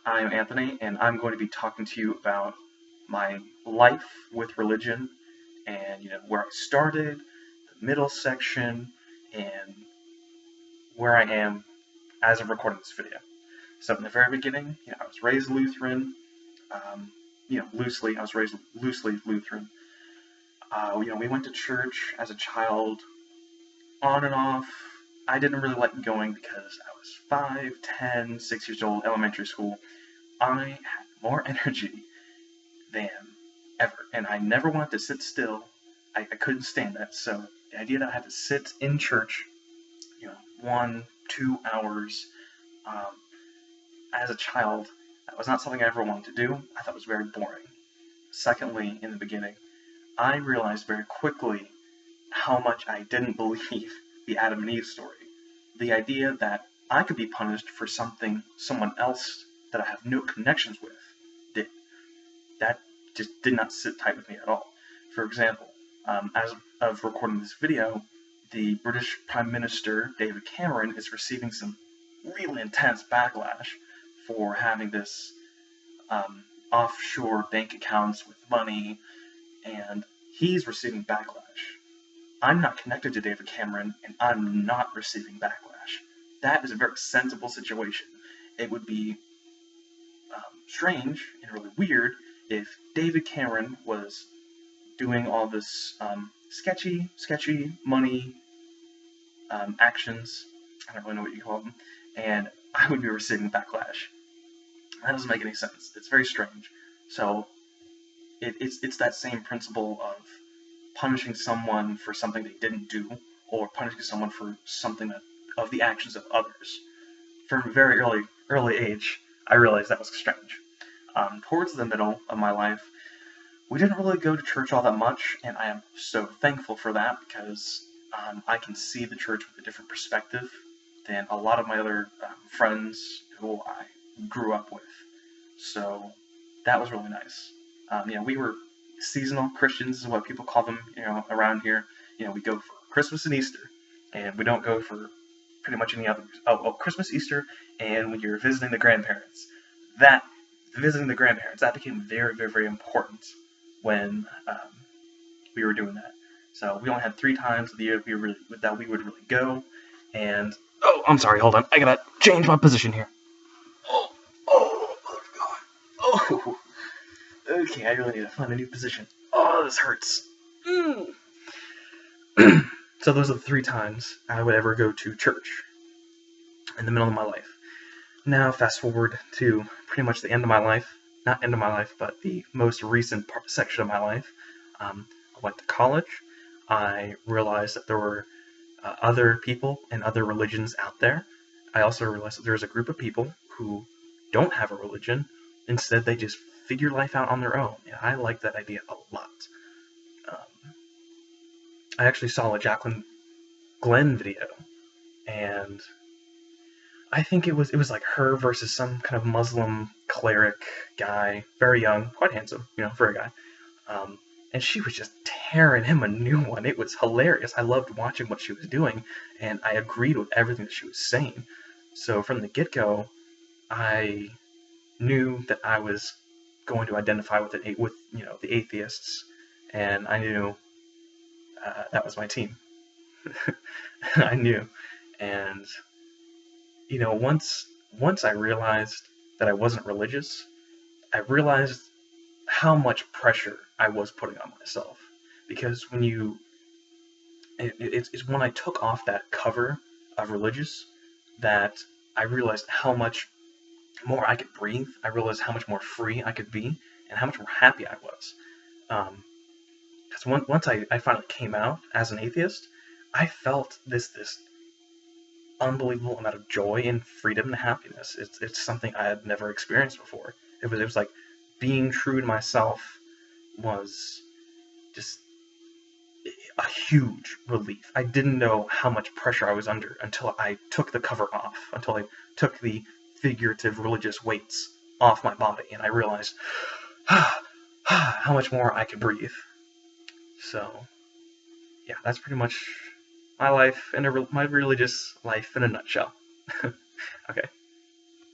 I'm Anthony, and I'm going to be talking to you about my life with religion and where I started, the middle section, and where I am as of recording this video. So in the very beginning, I was raised Lutheran. I was raised loosely Lutheran. We went to church as a child, on and off. I didn't really like going because I was 5, 10, 6 years old, elementary school. I had more energy than ever, and I never wanted to sit still. I couldn't stand that. So the idea that I had to sit in church, 1, 2 hours, um, as a child, that was not something I ever wanted to do. I thought it was very boring. Secondly, in the beginning, I realized very quickly how much I didn't believe the Adam and Eve story. The idea that I could be punished for something someone else that I have no connections with did. That just did not sit tight with me at all. For example, as of recording this video, the British Prime Minister, David Cameron, is receiving some really intense backlash for having this offshore bank accounts with money, and he's receiving backlash. I'm not connected to David Cameron, and I'm not receiving backlash. That is a very sensible situation. It would be strange and really weird if David Cameron was doing all this sketchy money actions, I don't really know what you call them, and I would be receiving backlash. That doesn't make any sense. It's very strange. So it's that same principle of punishing someone for something they didn't do, or punishing someone for something of the actions of others. From a very early age, I realized that was strange. Towards the middle of my life, we didn't really go to church all that much, and I am so thankful for that because I can see the church with a different perspective than a lot of my other friends who I grew up with. So that was really nice. We were seasonal Christians, is what people call them, around here. We go for Christmas and Easter, and we don't go for pretty much any other. Christmas, Easter, and when you're visiting the grandparents. Visiting the grandparents, that became very, very, very important when we were doing that. So we only had 3 times of the year that we would really go. And I'm sorry, hold on, I gotta change my position here. Oh God. Okay, I really need to find a new position. Oh, this hurts. So those are the 3 times I would ever go to church in the middle of my life. Now, fast forward to pretty much the end of my life. Not end of my life, but the most recent section of my life. I went to college. I realized that there were other people and other religions out there. I also realized that there's a group of people who don't have a religion. Instead, they just figure life out on their own. And I like that idea a lot. I actually saw a Jacqueline Glenn video, and I think it was like her versus some kind of Muslim cleric guy, very young, quite handsome, for a guy. And she was just tearing him a new one. It was hilarious. I loved watching what she was doing, and I agreed with everything that she was saying. So from the get-go, I knew that I was going to identify with the atheists, and I knew that was my team. I knew, and once I realized that I wasn't religious, I realized how much pressure I was putting on myself. Because it's when I took off that cover of religious that I realized how much more I could breathe. I realized how much more free I could be, and how much more happy I was. Because once I finally came out as an atheist, I felt this unbelievable amount of joy and freedom and happiness. It's something I had never experienced before. It was like being true to myself was just a huge relief. I didn't know how much pressure I was under until I took the cover off, until I took the figurative religious weights off my body, and I realized how much more I could breathe. So, yeah, that's pretty much my life and my religious life in a nutshell. Okay.